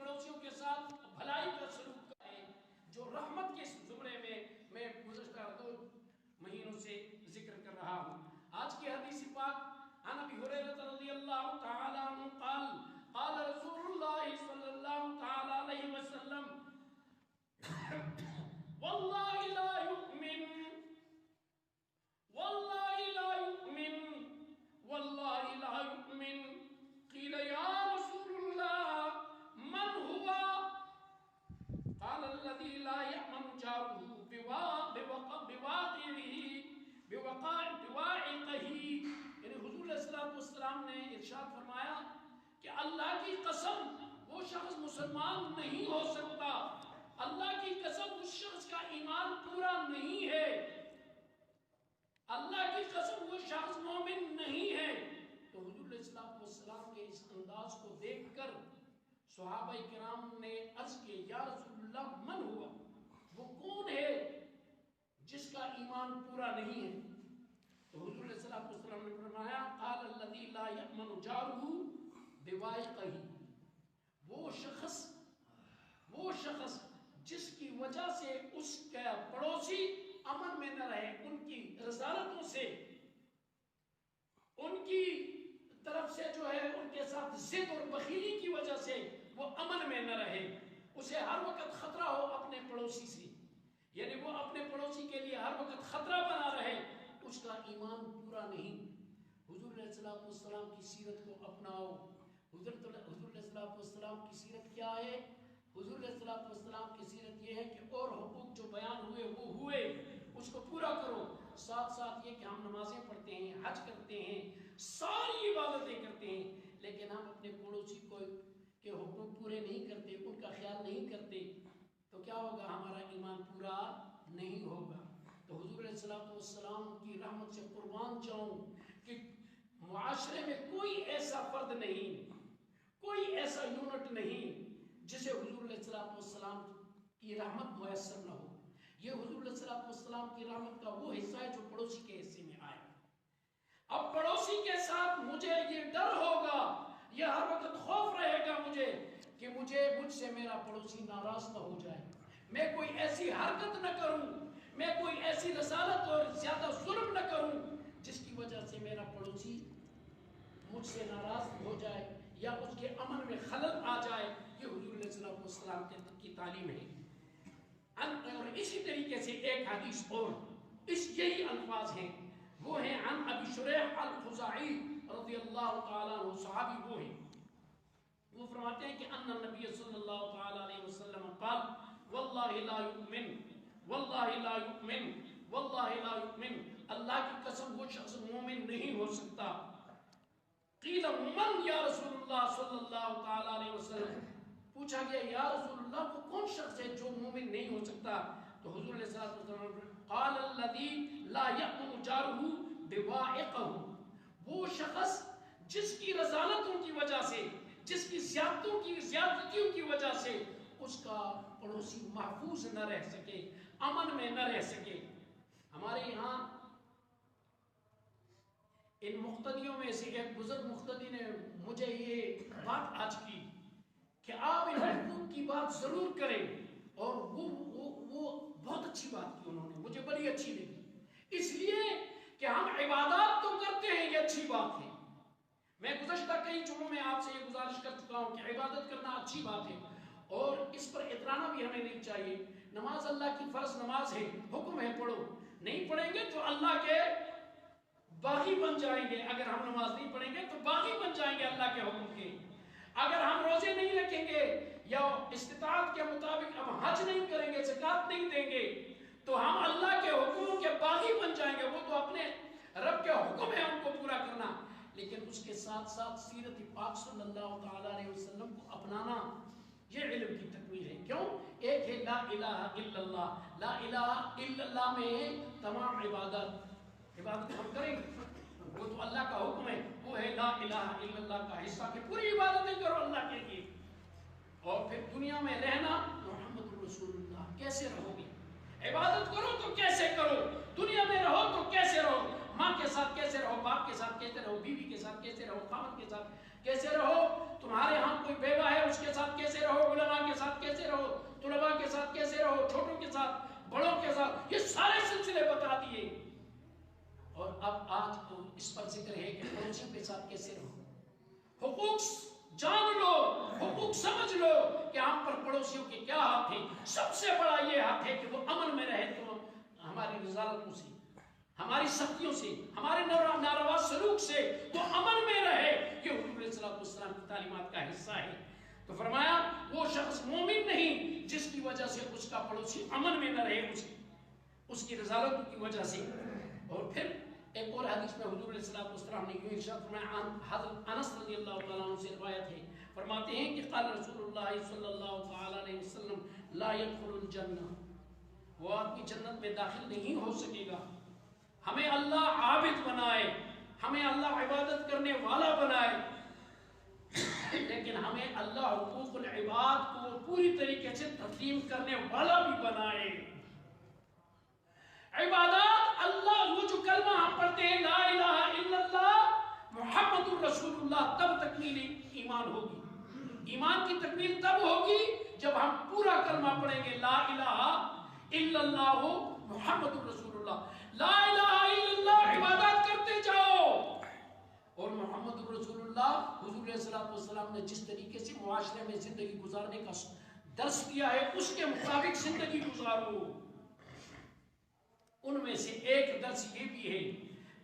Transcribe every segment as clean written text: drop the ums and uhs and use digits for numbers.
پڑوسیوں کے ساتھ بھلائی کا سلوک کرے، جو رحمت کے زمرے میں گزشتہ 2 مہینوں سے ذکر کر رہا ہوں۔ آج کی حدیث پاک عن ابی ہریرہ رضی اللہ تعالی عنہ قال قال رسول اللہ صلی اللہ تعالی علیہ وسلم واللہ لا یؤمن واللہ لا یؤمن واللہ لا یؤمن قیل یا رسول اللہ من ہوا قال الذي لا يأمن جاره بواقعه یعنی حضور علیہ السلام نے ارشاد فرمایا کہ اللہ کی قسم وہ شخص مسلمان نہیں ہو سکتا، اللہ کی قسم اس شخص کا ایمان پورا نہیں ہے، اللہ کی قسم وہ شخص مومن نہیں ہے۔ تو حضور علیہ السلام کے اس انداز کو دیکھ کر صحابہ کرام نے عرض کیا یا رسول اللہ من ہوا، وہ کون ہے جس کا ایمان پورا نہیں ہے؟ تو حضور علیہ السلام نے فرمایا قال الذی لا یأمن جارہ بوائقہ، وہ شخص جس کی وجہ سے اس کا پڑوسی امن میں نہ رہے، ان کی رسالتوں سے، ان کی طرف سے جو ہے ان کے ساتھ ضد اور بخیلی کی وجہ سے وہ امن میں نہ رہے، اسے ہر وقت خطرہ ہو اپنے پڑوسی سے، یعنی وہ اپنے پڑوسی کے لیے ہر وقت خطرہ بنا رہے، اس کا ایمان پورا نہیں۔ حضور علیہ السلام کی سیرت کو اپناؤ۔ حضور علیہ السلام کی سیرت کیا ہے؟ حضور علیہ السلام کی سیرت یہ ہے کہ اور حقوق جو بیان ہوئے وہ ہوئے، اس کو پورا کرو، ساتھ ساتھ یہ کہ ہم نمازیں پڑھتے ہیں، حج کرتے ہیں، ساری عبادتیں کرتے ہیں، لیکن ہم اپنے پڑوسی کو کے حقوق پورے نہیں کرتے، ان کا خیال نہیں کرتے، تو کیا ہوگا؟ ہمارا ایمان پورا نہیں ہوگا۔ تو حضور علیہ السلام کی رحمت سے قربان جاؤں کہ معاشرے میں کوئی ایسا فرد نہیں، کوئی ایسا یونٹ نہیں جسے حضور علیہ السلام کی رحمت میسر نہ ہو۔ یہ حضور علیہ السلام کی رحمت کا وہ حصہ ہے جو پڑوسی کے حصے میں آئے۔ اب پڑوسی کے ساتھ مجھے یہ ڈر ہوگا، یہ ہر وقت خوف رہے گا مجھے کہ مجھ سے میرا پڑوسی ناراض نہ ہو جائے، میں کوئی ایسی حرکت نہ کروں، میں کوئی ایسی رسالت اور زیادہ ظلم نہ کروں جس کی وجہ سے میرا پڑوسی مجھ سے ناراض ہو جائے یا اس کے امن میں خلل آ جائے۔ یہ حضور علیہ السلام کی تعلیم ہے۔ اور اسی طریقے سے ایک حدیث اور یہی الفاظ ہیں، وہ ہیں عن ابی شریح الخزاعی رضی اللہ تعالیٰ عنہ، صحابی وہ ہیں، وہ فرماتے ہیں کہ ان النبی صلی اللہ تعالیٰ علیہ وسلم قال واللہ لا یؤمن واللہ لا یؤمن واللہ لا یؤمن، اللہ کی قسم وہ شخص مومن نہیں ہو سکتا۔ قیل من یا رسول اللہ صلی اللہ تعالیٰ علیہ وسلم، پوچھا گیا یا رسول اللہ وہ کون شخص ہے جو مومن نہیں ہو سکتا؟ تو حضور علیہ السلام قال الذی لا یأمن جارہ بوائقہ، وہ شخص جس کی رسالتوں کی وجہ سے، جس کی زیادتیوں کی وجہ سے اس کا پڑوسی محفوظ نہ رہ سکے، امن میں نہ رہ سکے۔ ہمارے یہاں ان مقتدیوں میں سے ایک بزرگ مقتدی نے مجھے یہ بات آج کی کہ آپ ان حقوق کی بات ضرور کریں، اور وہ بہت اچھی بات کی انہوں نے، مجھے بڑی اچھی لگی، اس لیے کہ ہم عبادات تو کرتے ہیں، یہ اچھی بات ہے۔ میں گزشتہ کئی جمعوں میں آپ سے یہ گزارش کر چکا ہوں کہ عبادت کرنا اچھی بات ہے، اور اس پر اترانا بھی ہمیں نہیں چاہیے۔ نماز اللہ کی فرض نماز ہے، حکم ہے پڑھو، نہیں پڑھیں گے تو اللہ کے باغی بن جائیں گے۔ اگر ہم نماز نہیں پڑھیں گے تو باغی بن جائیں گے اللہ کے حکم کے۔ اگر ہم روزے نہیں رکھیں گے یا استطاعت کے مطابق ہم حج نہیں کریں گے، زکوٰۃ نہیں دیں گے، تو ہم اللہ کے حکموں کے باغی بن جائیں گے۔ وہ تو اپنے رب کے حکم ہے ان کو پورا کرنا، لیکن اس کے ساتھ ساتھ سیرت پاک صلی اللہ تعالیٰ علیہ وسلم کو اپنانا یہ علم کی تکمیل ہے۔ کیوں؟ ایک ہے لا الہ الا اللہ، لا الہ الا اللہ میں ہے تمام عبادت ہم کریں گے، وہ تو اللہ کا حکم ہے، وہ ہے لا الہ الا اللہ کا حصہ کہ پوری عبادتیں کرو اللہ کے لیے۔ اور پھر دنیا میں رہنا محمد رسول اللہ، کیسے رہو گے؟ عبادت کرو تو کیسے کرو، دنیا میں رہو تو کیسے رہو، ماں کے ساتھ کیسے رہو، باپ کے ساتھ کیسے رہو، بیوی کے ساتھ کیسے رہو، خاوند کے ساتھ کیسے رہو، تمہارے ہاں کوئی بیوہ ہے اس کے ساتھ کیسے رہو، رہو, طلباء کے ساتھ کیسے رہو, چھوٹوں کے ساتھ, بڑوں کے ساتھ, یہ سارے سلسلے بتا دیے. اور اب آج اس پر ذکر ہے کہ پڑوسیوں کے ساتھ کیسے رہو. حقوق جان لو, حقوق سمجھ لو کہ ہم پر پڑوسیوں کے کیا حق ہیں. سب سے بڑا یہ حق ہے کہ وہ امن میں رہے, تو ہماری رضالتوں سے, ہماری سختیوں سے, ہمارے ناروا سلوک سے وہ امن میں رہے. یہ حضور علیہ السلام کی تعلیمات کا حصہ ہے. تو فرمایا وہ شخص مومن نہیں جس کی وجہ سے اس کا پڑوسی امن میں نہ رہے, اس کی رضالتوں کی وجہ سے. اور پھر ایک اور حدیث میں حضور علیہ السلام نے یوں ارشاد فرمایا, حضرت انس رضی اللہ تعالیٰ عنہ سے روایت ہے, فرماتے ہیں کہ قال رسول اللہ صلی اللہ تعالیٰ علیہ وسلم لا يدخل الجنہ, وہ آدمی جنت میں داخل نہیں ہو سکے گا. ہمیں اللہ عابد بنائے, ہمیں اللہ عبادت کرنے والا بنائے, لیکن ہمیں اللہ حقوق العباد کو پوری طریقے سے تسلیم کرنے والا بھی بنائے. عبادات اللہ, وہ جو کلمہ ہم پڑھتے ہیں لا الہ الا اللہ محمد الرسول اللہ, تب تکمیل ایمان ہوگی. ایمان کی تکمیل تب ہوگی جب ہم پورا کلمہ پڑھیں گے لا الہ الا اللہ محمد الرسول اللہ. لا الہ الا اللہ عبادات کرتے جاؤ, اور محمد الرسول اللہ حضور علیہ السلام نے جس طریقے سے معاشرے میں زندگی گزارنے کا درس دیا ہے اس کے مطابق زندگی گزارو. ان میں سے ایک درس یہ بھی ہے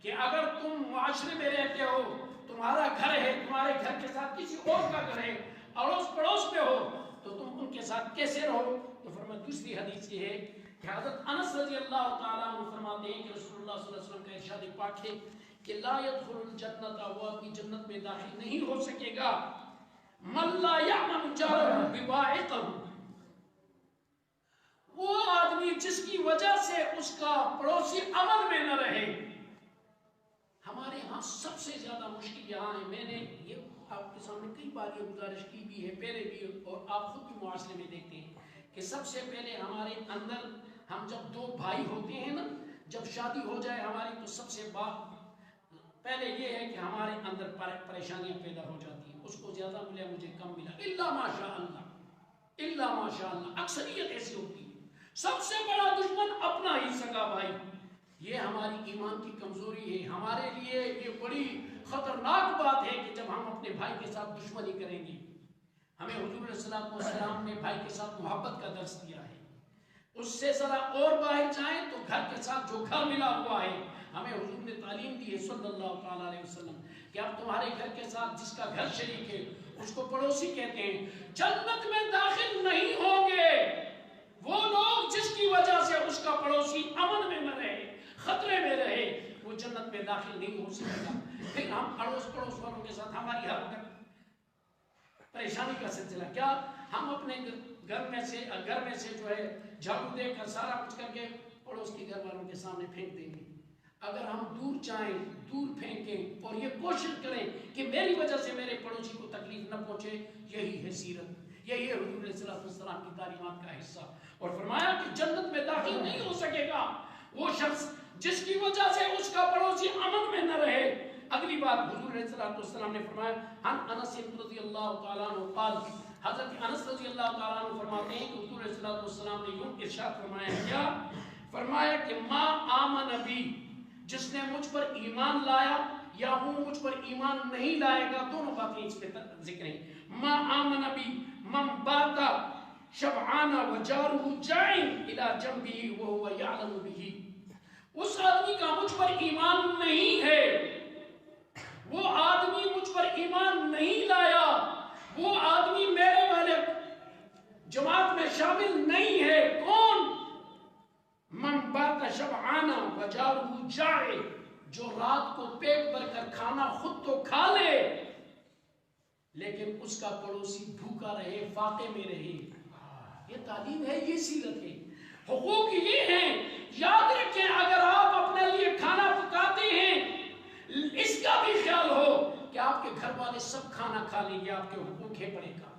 کہ اگر تم معاشرے میں رہتے ہو, تمہارا گھر ہے, تمہارے گھر کے ساتھ کسی اور کا گھر ہے, اڑوس پڑوس میں ہو, تو تم ان کے ساتھ کیسے رہو. تو فرمایا دوسری حدیث یہ ہے کہ حضرت انس رضی اللہ تعالیٰ عنہ فرماتے ہیں کہ رسول اللہ صلی اللہ علیہ وسلم کا ارشاد پاک ہے کہ لا يدخل الجنت, وہ آدمی جنت میں داخل نہیں ہو سکے گا, من لا يأمن جاره بواعقه, وہ آدمی جس کی وجہ سے اس کا پڑوسی امن میں نہ رہے. ہمارے ہاں سب سے زیادہ مشکل یہاں ہے, میں نے یہ آپ کے سامنے کئی بار یہ گزارش کی بھی ہے پہلے بھی, اور آپ خود بھی معاشرے میں دیکھتے ہیں کہ سب سے پہلے ہمارے اندر, ہم جب دو بھائی ہوتے ہیں نا, جب شادی ہو جائے ہماری, تو سب سے پہلے یہ ہے کہ ہمارے اندر پریشانیاں پیدا ہو جاتی ہیں. اس کو زیادہ ملا, مجھے کم ملا, الا ماشاء اللہ, الا ماشاء اللہ, اکثریت ایسی ہوتی ہے. سب سے بڑا دشمن اپنا ہی سگا بھائی. یہ ہماری ایمان کی کمزوری ہے. ہمارے لیے یہ بڑی خطرناک بات ہے کہ جب ہم اپنے بھائی کے ساتھ دشمنی کریں گے. ہمیں حضور علیہ السلام نے بھائی کے ساتھ محبت کا درس دیا ہے. اس سے ذرا اور باہر جائیں تو گھر کے ساتھ جو گھر ملا ہوا ہے, ہمیں حضور نے تعلیم دی ہے صلی اللہ تعالیٰ علیہ وسلم کہ اب تمہارے گھر کے ساتھ جس کا گھر شریک ہے اس کو پڑوسی کہتے ہیں. جنت میں داخل نہیں ہوں گے وہ لوگ جس کی وجہ سے اس کا پڑوسی امن میں نہ رہے, خطرے میں رہے, وہ جنت میں داخل نہیں ہو سکے گا. پھر ہم اڑوس پڑوس والوں کے ساتھ ہماری ہر وقت پریشانی کا سلسلہ کیا, ہم اپنے گھر میں سے جو ہے جھاڑو دے کر سارا کچھ کر کے پڑوس کے گھر والوں کے سامنے پھینک دیں گے. اگر ہم دور چاہیں دور پھینکیں اور یہ کوشش کریں کہ میری وجہ سے میرے پڑوسی کو تکلیف نہ پہنچے, یہی ہے سیرت, یہی ہے حضور علیہ السلام کی تعلیمات کا حصہ. اور فرمایا کہ جنت میں داخل نہیں ہو سکے گا وہ شخص جس کی وجہ سے اس کا پڑوسی امن میں نہ رہے. اگلی بات حضور علیہ السلام نے فرمایا, انس رضی اللہ تعالیٰ عنہ قال, حضرت انس رضی اللہ تعالیٰ عنہ فرماتے ہیں کہ حضور علیہ السلام نے یوں ارشاد فرمایا, کیا فرمایا کہ ما آمن بی, جس نے مجھ پر ایمان لایا یا وہ مجھ پر ایمان نہیں لائے گا, دونوں باتیں اس پہ ذکر ہیں. ما آمن بی من باتا شبعان وجارہ جائن الى جنبہ وہو یعلم بہ, اس آدمی کا مجھ پر ایمان نہیں ہے, وہ آدمی مجھ پر ایمان نہیں لایا, وہ آدمی میرے والے جماعت میں شامل نہیں ہے. کون؟ من بات شبعان وجارہ جائع, جو رات کو پیٹ بھر کر کھانا خود تو کھا لے لیکن اس کا پڑوسی بھوکا رہے, فاقے میں رہے. یہ تعلیم ہے, یہ سیرت ہے. حقوق یہ ہیں, یاد رکھیں اگر آپ اپنے لیے کھانا پکاتے ہیں اس کا بھی خیال ہو کہ آپ کے گھر والے سب کھانا کھا لیں گے, آپ کے حقوق ہے پڑے گا.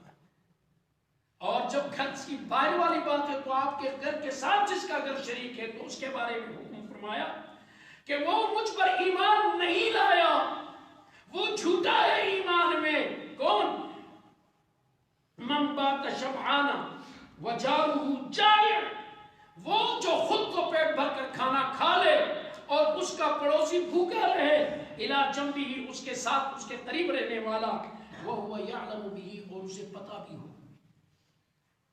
اور جب گھر کی باہر والی بات ہے تو آپ کے گھر کے ساتھ جس کا گھر شریک ہے تو اس کے بارے میں حکم فرمایا کہ وہ مجھ پر ایمان نہیں لایا, وہ جھوٹا ہے ایمان میں. کون؟ من بات شبعانا وَجَارُهُ جَائِعٌ، وہ جو خود تو پیٹ بھر کر کھانا کھا لے اور اس کا پڑوسی بھوکا رہے، اِلَى جَنبِهِ، اس کے ساتھ اس کے قریب رہنے والا، وَهُوَ يَعْلَمُ بِهِ، اور اسے پتہ بھی ہو۔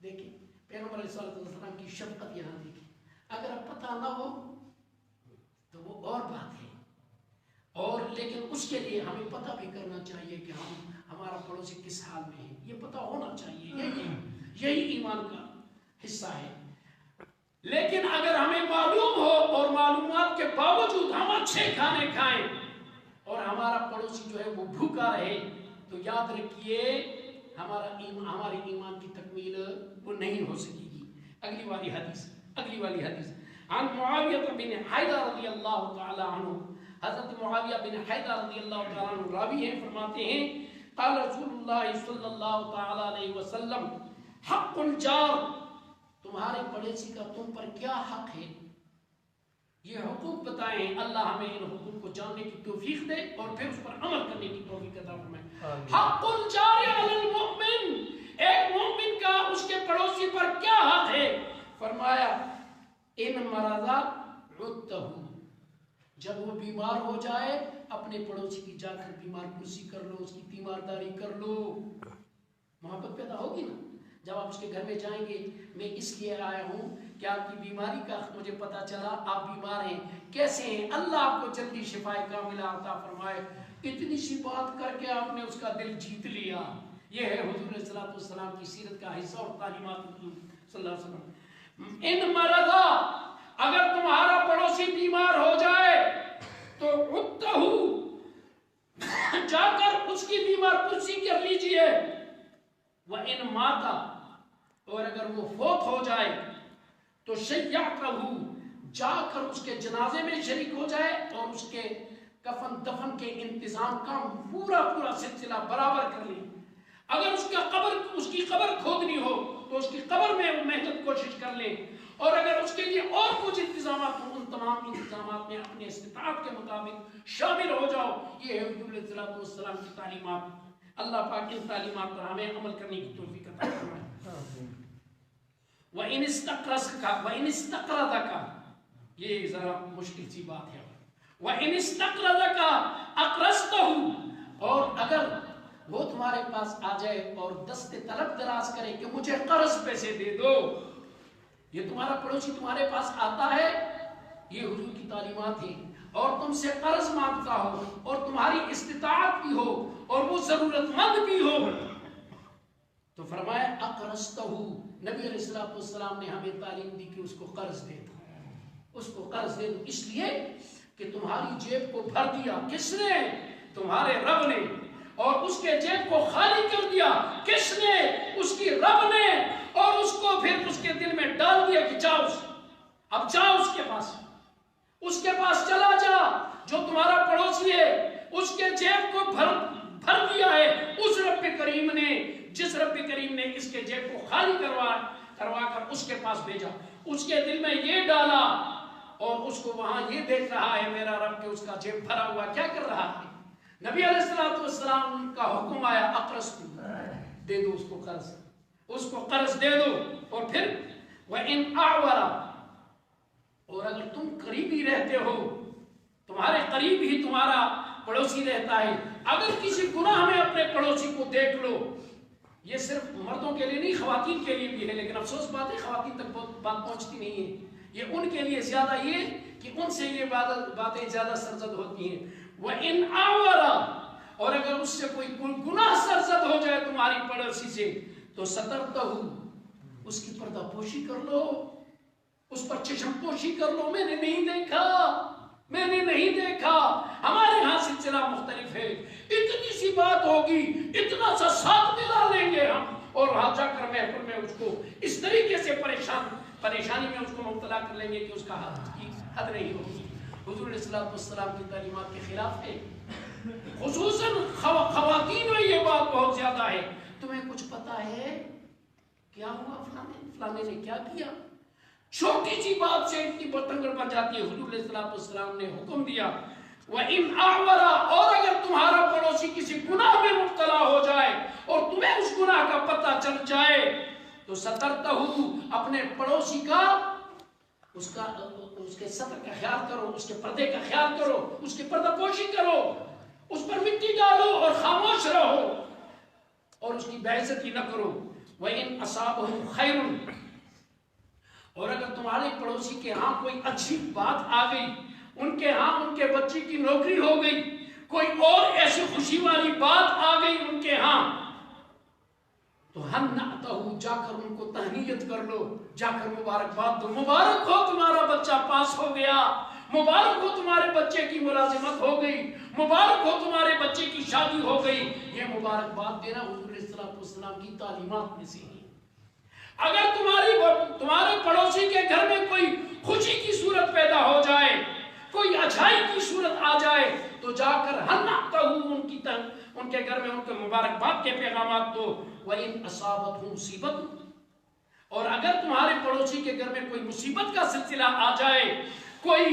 دیکھیں پیغمبر علیہ السلام کی شفقت یہاں دیکھیں، اگر اب پتہ نہ ہو تو وہ اور بات ہے، اور لیکن اس کے لیے ہمیں پتہ بھی کرنا چاہیے کہ ہمارا پڑوسی کس حال میں ہے، یہ پتہ ہونا چاہیے، یہی ایمان کا حصہ ہے۔ لیکن اگر ہمیں معلوم ہو اور معلومات کے باوجود ہم اچھے کھانے کھائیں اور ہمارا پڑوسی جو ہے وہ بھوکا رہے، تو یاد رکھیے ہماری ایمان کی تکمیل وہ نہیں ہو سکے گی۔ اگلی والی حدیث عن معاویہ بن حیدر رضی اللہ تعالی عنہ، حضرت معاویہ بن حیدر رضی اللہ تعالی عنہ راوی ہیں، فرماتے ہیں قال رسول اللہ صلی اللہ تعالی علیہ وسلم حق الجار، تمہارے پڑوسی کا تم پر کیا حق ہے، یہ حقوق بتائیں۔ اللہ ہمیں ان حقوق کو جاننے کی توفیق دے اور پھر اس پر عمل کرنے کی توفیق عطا فرمائے۔ حق الجار علی المؤمن، ایک مومن کا اس کے پڑوسی پر کیا حق ہے؟ فرمایا ان مرض عدتہ، جب وہ بیمار ہو جائے اپنے پڑوسی کی جا کر بیمار پرسی کر لو، اس کی تیمارداری کر لو، محبت پیدا ہوگی نا۔ جب آپ اس کے گھر میں جائیں گے، میں اس لیے آیا ہوں کہ آپ کی بیماری کا مجھے پتا چلا، آپ بیمار ہیں، کیسے ہیں، اللہ آپ کو جلدی شفائے کاملہ عطا فرمائے، اتنی سی بات کر کے آپ نے اس کا دل جیت لیا۔ یہ ہے حضور صلی اللہ علیہ وسلم کی سیرت کا حصہ اور تعلیمات حضور صلی اللہ علیہ وسلم۔ ان مرضا، اگر تمہارا پڑوسی بیمار ہو جائے تو عدتہ، جا کر اس کی بیمار پرسی کر لیجئے۔ وَإِن مَاتَ، اور اگر وہ فوت ہو جائے تو شَيَّعْتَهُ، جا کر اس کے جنازے میں شریک ہو جائے اور اس کے کفن دفن کے انتظام کا پورا سلسلہ برابر کر لیں۔ اگر اس کی قبر کھودنی ہو تو اس کی قبر میں محنت کوشش کر لیں، اور اگر اس کے لیے اور کچھ انتظامات ہوں، ان تمام انتظامات میں اپنے استطاعت کے مطابق شامل ہو جاؤ۔ یہ ہے حضور صلی اللہ علیہ وسلم کی تعلیمات۔ اللہ پاک ان تعلیمات پر ہمیں عمل کرنے کی توفیق عطا فرمائے۔ وَإِنِ اسْتَقْرَضَكَ، یہ ذرا مشکل سی بات ہے۔ وَإِنِ اسْتَقْرَضَكَ أَقْرَضْتَهُ، اور اگر وہ تمہارے پاس آ جائے اور دست طلب دراز کرے کہ مجھے قرض پیسے دے دو، یہ تمہارا پڑوسی تمہارے پاس آتا ہے، یہ حضور کی تعلیمات ہیں، اور تم سے قرض مانگتا ہو اور تمہاری استطاعت بھی ہو اور وہ ضرورت مند بھی ہو، تو فرمایا اقرضتہ، نبی علیہ السلام نے ہمیں تعلیم دی کہ اس کو قرض دے دو، اس کو قرض دے دو، اس لیے کہ تمہاری جیب کو بھر دیا کس نے؟ تمہارے رب نے، اور اس کے جیب کو خالی کر دیا کس نے؟ اس کی رب نے، اور اس کو پھر اس کے دل میں ڈال دیا کہ جاؤ، اب جاؤ اس کے پاس چلا جا، جو تمہارا پڑوسی ہے، اس کے جیب کو بھر دیا ہے اس رب کریم نے، جس رب کریم نے اس کے جیب کو خالی کروا کر اس کے پاس بھیجا، اس کے دل میں یہ ڈالا، اور اس کو وہاں یہ دیکھ رہا ہے میرا رب کہ اس کا جیب بھرا ہوا کیا کر رہا ہے۔ نبی علیہ السلام کا حکم آیا اقرضتہ، دے دو اس کو قرض دے دو، اور پھر وَإِنْ أَعْوَرَ، اور اگر تم قریبی رہتے ہو، تمہارے قریب ہی تمہارا پڑوسی رہتا ہے، اگر کسی گناہ میں اپنے پڑوسی کو دیکھ لو، یہ صرف مردوں کے لیے نہیں خواتین کے لیے بھی ہے، لیکن افسوس بات ہے خواتین تک بات پہنچتی نہیں ہے، یہ ان کے لیے زیادہ یہ کہ ان سے یہ باتیں زیادہ سرزد ہوتی ہیں۔ وَإِنْ أَعْوَرَ، اور اگر اس سے کوئی گناہ سرزد ہو جائے تمہاری پڑوسی سے، تو سَتَرْتَهُ، اس کی پردہ پوشی کر لو، اس پر چشم پوشی کر لو، میں نے نہیں دیکھا، ہمارے ہاں سلسلہ مختلف ہے، اتنی سی بات ہوگی، اتنا سا ساتھ ملا لیں گے ہم، اور وہاں جا کر محفل میں اس کو اس طریقے سے پریشانی میں اس کو مبتلا کر لیں گے کہ اس کا حد نہیں ہوگی۔ حضور علیہ السلام کی تعلیمات کے خلاف ہے، خصوصاً خواتین میں یہ بات بہت زیادہ ہے۔ تمہیں کچھ پتا ہے کیا ہوا فلانے نے کیا کیا؟ چھوٹی سی بات سے اتنی بتنگڑ بن جاتی ہے۔ حضور علیہ السلام نے حکم دیا وَإِنْ أَعْوَرَ، اور اگر تمہارا پڑوسی کسی گناہ میں مبتلا ہو جائے اور تمہیں اس گناہ کا پتہ چل جائے تو سترتہ، اپنے پڑوسی کا اس کے سطر کا خیال کرو، اس کے پردے کا خیال کرو، اس کی پردہ پوشی کرو، اس پر مٹی ڈالو اور خاموش رہو اور اس کی بے عزتی نہ کرو۔ وَإِنْ أَصَابَهُ خَيْرٌ، اور اگر تمہارے پڑوسی کے ہاں کوئی اچھی بات آ گئی، ان کے ہاں ان کے بچے کی نوکری ہو گئی، کوئی اور ایسی خوشی والی بات آ گئی ان کے ہاں، تو ہنأتہ، جا کر ان کو تہنیت کر لو، جا کر مبارکباد دو، مبارک ہو تمہارا بچہ پاس ہو گیا، مبارک ہو تمہارے بچے کی ملازمت ہو گئی، مبارک ہو تمہارے بچے کی شادی ہو گئی۔ یہ مبارکباد دینا حضور صلی اللہ علیہ وسلم کی تعلیمات میں سے ہے۔ اگر تمہارے پڑوسی کے گھر میں کوئی خوشی کی صورت پیدا ہو جائے، کوئی اچھائی کی صورت آ جائے، تو جا کر ہنأتہ، ان کے گھر میں ان کے مبارکباد کے پیغامات دو۔ وَإِنْ أَصَابَتْهُ مُصِیبَةٌ، اور اگر تمہارے پڑوسی کے گھر میں کوئی مصیبت کا سلسلہ آ جائے، کوئی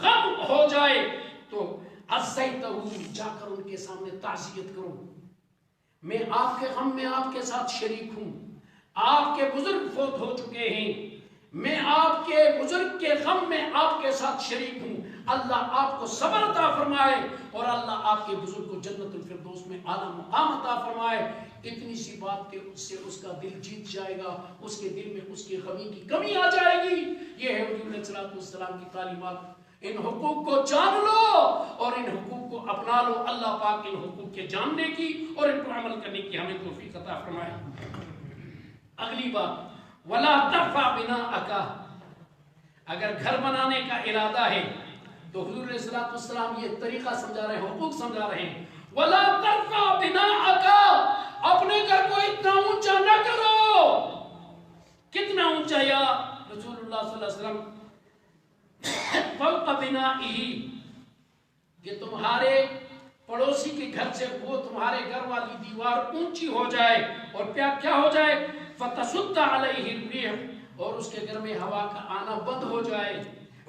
غم ہو جائے، تو عَزَّیْتَهُ، جا کر ان کے سامنے تعزیت کرو، میں آپ کے غم میں آپ کے ساتھ شریک ہوں، آپ کے بزرگ فوت ہو چکے ہیں، میں آپ کے بزرگ کے غم میں آپ کے ساتھ شریک ہوں، اللہ آپ کو صبر عطا فرمائے اور اللہ آپ کے بزرگ کو جنت الفردوس میں اعلیٰ مقام عطا فرمائے۔ اتنی سی بات کہ اس سے اس کا دل جیت جائے گا، اس کے دل میں اس کی غمی کی کمی آ جائے گی۔ یہ ہے حضور علیہ السلام کی تعلیمات۔ ان حقوق کو جان لو اور ان حقوق کو اپنا لو۔ اللہ پاک ان حقوق کے جاننے کی اور ان پر عمل کرنے کی ہمیں توفیق عطا فرمائے۔ اگلی بات، وَلَا تَرْفَعْ بِنَاءَكَ، اگر گھر بنانے کا ارادہ ہے تو حضور علیہ السلام یہ طریقہ سمجھا رہے ہیں، حقوق سمجھا رہے ہیں۔ وَلَا تَرْفَعْ بِنَاءَكَ، اپنے گھر کو اتنا اونچا نہ کرو۔ کتنا اونچا؟ یا رسول اللہ صلی اللہ علیہ وسلم فوق بنائه، کہ تمہارے پڑوسی کے گھر سے وہ تمہارے گھر والی دیوار اونچی ہو جائے اور کیا ہو جائے؟ فَتَسُدَّ عَلَيْهِ الرِّيحُ، اور اس کے گھر میں ہوا کا آنا بند ہو جائے،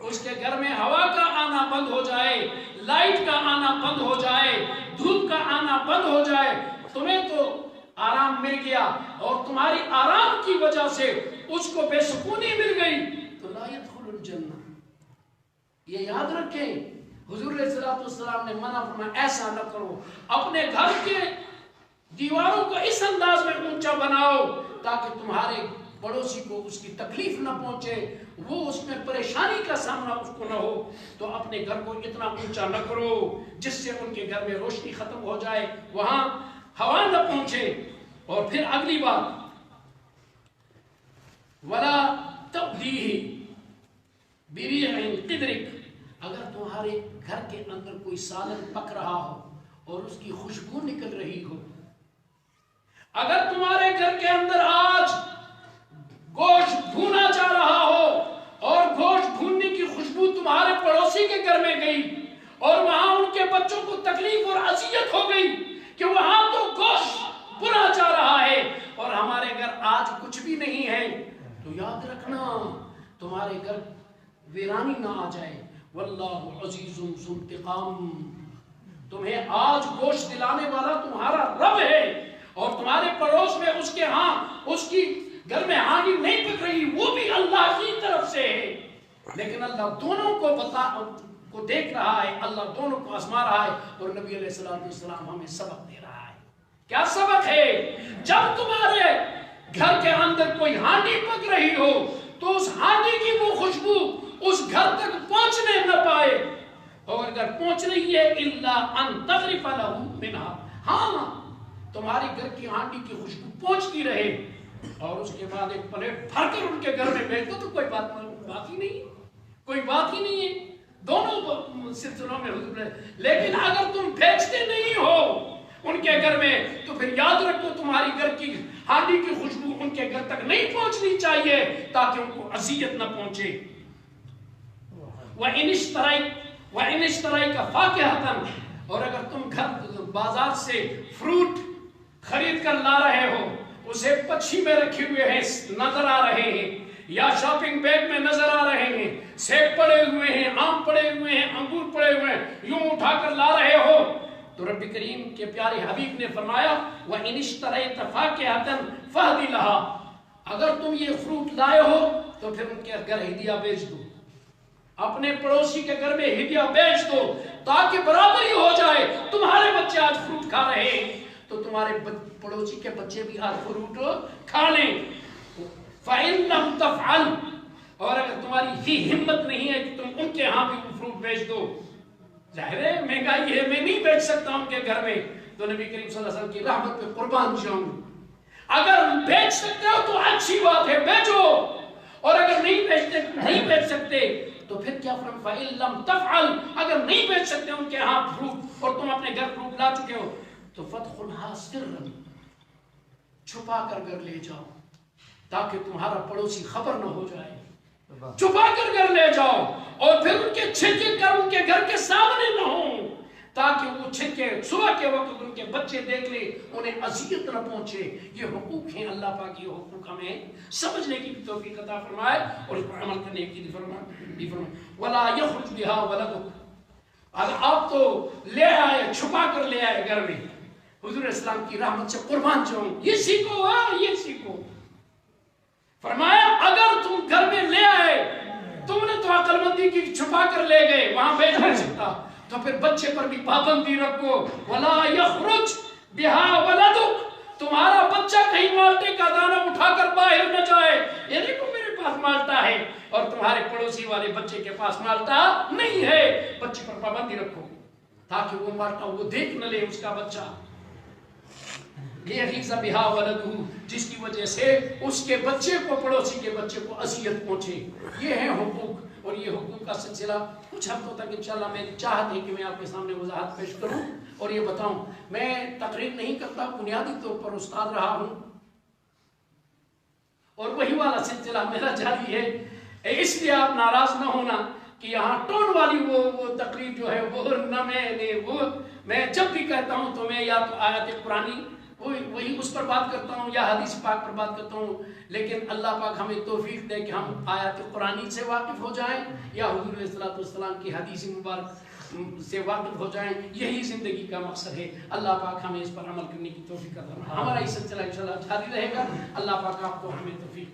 اس کے گھر میں ہوا کا آنا بند ہو جائے، لائٹ کا آنا بند ہو جائے، دھوپ کا آنا بند ہو جائے، تمہیں تو آرام مل گیا اور تمہاری آرام کی وجہ سے اس کو بے سکونی مل گئی، تو لا يدخل الجنہ۔ یہ یاد رکھیں، حضور علیہ السلام نے منع فرمایا ایسا نہ کرو، اپنے گھر کے دیواروں کو اس انداز میں اونچا بناؤ تاکہ تمہارے پڑوسی کو اس کی تکلیف نہ پہنچے، وہ اس میں پریشانی کا سامنا اس کو نہ ہو۔ تو اپنے گھر کو اتنا اونچا نہ کرو جس سے ان کے گھر میں روشنی ختم ہو جائے، وہاں ہوا نہ پہنچے۔ اور پھر اگلی بات، وَلَا تَؤْذِيهِ بِرِيحٍ قِدْرِكَ، اگر تمہارے گھر کے اندر کوئی سالن پک رہا ہو اور اس کی خوشبو نکل رہی ہو، اگر تمہارے گھر کے اندر آج گوشت بھونا جا رہا ہو اور گوشت بھوننے کی خوشبو تمہارے پڑوسی کے گھر میں گئی اور وہاں ان کے بچوں کو تکلیف اور اذیت ہو گئی کہ وہاں تو گوشت بنا جا رہا ہے اور ہمارے گھر آج کچھ بھی نہیں ہے، تو یاد رکھنا تمہارے گھر ویرانی نہ آ جائے۔ واللہ عزیز ذو انتقام، تمہیں آج گوشت دلانے والا تمہارا رب ہے اور تمہارے پڑوس میں اس کے ہاں اس کی گھر میں ہانڈی نہیں پک رہی، وہ بھی اللہ کی طرف سے ہے، لیکن اللہ دونوں کو دیکھ رہا ہے، اللہ دونوں کو آزما رہا ہے۔ اور نبی علیہ السلام ہمیں سبق دے رہا ہے۔ کیا سبق ہے؟ جب تمہارے گھر کے اندر کوئی ہانڈی پک رہی ہو تو اس ہانڈی کی وہ خوشبو اس گھر تک پہنچنے نہ پائے، اور اگر پہنچ رہی ہے الا ان تغرف له منها، ہاں تمہاری گھر کی ہانڈی کی خوشبو پہنچتی رہے اور اس کے بعد ایک پلیٹ بھر کر ان کے گھر میں بھیج دو تو کوئی بات ہی نہیں، کوئی بات ہی نہیں ہے، دونوں سلسلوں میں حضور ہے۔ لیکن اگر تم بھیجتے نہیں ہو ان کے گھر میں تو پھر یاد رکھو تمہاری گھر کی ہانڈی کی خوشبو ان کے گھر تک نہیں پہنچنی چاہیے تاکہ ان کو اذیت نہ پہنچے۔ وَإِنِ اشْتَرَيْتَ فَاكِهَةً، اور اگر تم گھر بازار سے فروٹ خرید کر لا رہے ہو، اسے پچھی میں رکھے ہوئے ہیں نظر آ رہے ہیں یا شاپنگ بیگ میں نظر آ رہے ہیں، سیب پڑے ہوئے ہیں، آم پڑے ہوئے ہیں، انگور پڑے ہوئے ہیں، یوں اٹھا کر لا رہے ہو، تو رب کریم کے پیارے حبیب نے فرمایا وَإِنِ اشْتَرَيْتَ فَاكِهَةً فَاهْدِ لَهَا، اگر تم یہ فروٹ لائے ہو تو پھر ان کے گھر ہدیہ بیچ دو، اپنے پڑوسی کے گھر میں ہدیہ بیچ دو تاکہ برابری ہو جائے۔ تمہارے بچے آج فروٹ کھا رہے ہیں تو تمہارے پڑوسی کے بچے بھی آج فروٹ کھا لیں۔ فَإِن لَمْ تَفْعَلْ، اور اگر تمہاری یہ ہمت نہیں ہے کہ تم ان کے ہاں بھی فروٹ بیچ دو، ظاہر ہے مہنگائی ہے، میں نہیں بیچ سکتا ان کے گھر میں، تو نبی کریم صلی اللہ علیہ وسلم کی رحمت پہ قربان جاؤں۔ اگر بیچ سکتے ہو تو اچھی بات ہے، بیچو، اور اگر نہیں بیچ سکتے تو پھر کیا فرمایا؟ فَإِن لَمْ تَفْعَلْ، اگر نہیں بیچ سکتے ان کے ہاں فروٹ اور تم اپنے گھر فروٹ لا چکے ہو تو فَادْخُلْهَا سِرًّا، چھپا کر گھر لے جاؤ تاکہ تمہارا پڑوسی خبر نہ ہو جائے، چھپا کر گھر لے جاؤ، اور پھر ان کے چھلکے کر ان کے گھر کے سامنے نہ ہوں تاکہ وہ چھلکے صبح کے وقت ان کے بچے دیکھ لے، انہیں اذیت نہ پہنچے۔ یہ حقوق ہیں اللہ پاک، یہ حقوق ہمیں سمجھنے کی بھی توفیق عطا فرمائے اور اس پر عمل کرنے کی بھی فرمائے۔ وَلَا يَخْرُجْ بِهَا وَلَدُكَ، اگر آپ تو لے آئے، چھپا کر لے آئے گھر میں، حضور اسلام کی رحمت سے قربان جاؤں، یہ سیکھو، یہ سیکھو۔ فرمایا اگر تم گھر میں لے آئے، تم نے تو عقل مندی کی، چھپا کر لے گئے، وہاں بیچ نہیں سکتا، تو پھر بچے پر بھی پابندی رکھو۔ وَلَا يَخْرُجْ بِهَا وَلَدُكَ، تمہارا بچہ کہیں مالٹے کا دانہ اٹھا کر باہر نہ جائے، یہ دیکھو میرے پاس مالٹا ہے اور تمہارے پڑوسی والے بچے کے پاس مالٹا نہیں ہے، بچے پر پابندی رکھو تاکہ وہ مالٹا وہ دیکھ نہ لے اس کا بچہ۔ لِيَغِيظَ بِهَا وَلَدُهُ، جس کی وجہ سے اس کے بچے کو، پڑوسی کے بچے کو اذیت پہنچے۔ یہ ہیں حقوق، اور یہ حقوق کا سلسلہ کچھ ہفتوں تک انشاءاللہ میری چاہت ہے کہ میں آپ کے سامنے وضاحت پیش کروں اور یہ بتاؤں۔ میں تقریر نہیں کرتا، بنیادی طور پر استاد رہا ہوں اور وہی والا سلسلہ میرا جاری ہے، اس لیے آپ ناراض نہ ہونا کہ یہاں ٹون والی وہ تقریر جو ہے وہ نہ میں جب بھی کہتا ہوں تو میں یا تو آیت قرآنی وہی اس پر بات کرتا ہوں یا حدیث پاک پر بات کرتا ہوں، لیکن اللہ پاک ہمیں توفیق دے کہ ہم آیات قرآنی سے واقف ہو جائیں یا حضور علیہ الصلوۃ کی حدیث مبارک سے واقف ہو جائیں۔ یہی زندگی کا مقصد ہے۔ اللہ پاک ہمیں اس پر عمل کرنے کی توفیق عطا فرمائے۔ ہمارا یہ سلسلہ انشاءاللہ جاری رہے گا۔ اللہ پاک آپ کو ہمیں توفیق